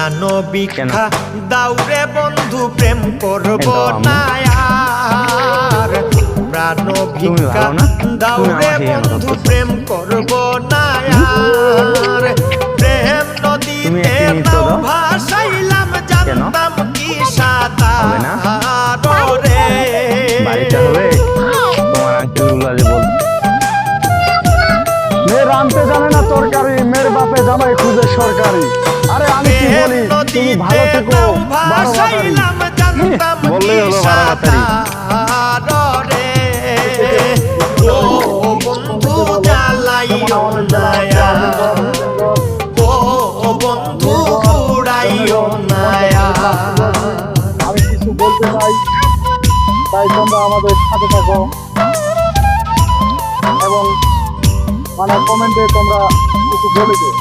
প্রাণ ভিক্ষা দাউরে বন্ধু প্রেম করব না আর প্রাণ ভিক্ষা দাউরে বন্ধু প্রেম করব না আর প্রেম নদীতে নাও ভাসাইলাম জানতাম কি সাঁতার রে বাড়িতে হবে তোমার আঙ্কেলগুলো যে বল মেয়ে রাঁধতে জানে না তরকারি, মেয়ের বাপে জামাই খুঁজে সরকারি। আরে আমি কি বলি, তুমি ভালো থেকো, ভাসাইলাম জানতাম বললেই হলো 12 তারিখ। রে ও বন্ধু জ্বালাইও না ও বন্ধু উড়াইও না আমি কিছু বলতে চাই, তাই তোমরা আমাদের সাথে থাকো এবং কমেন্টে তোমরা কিছু বলে দিও।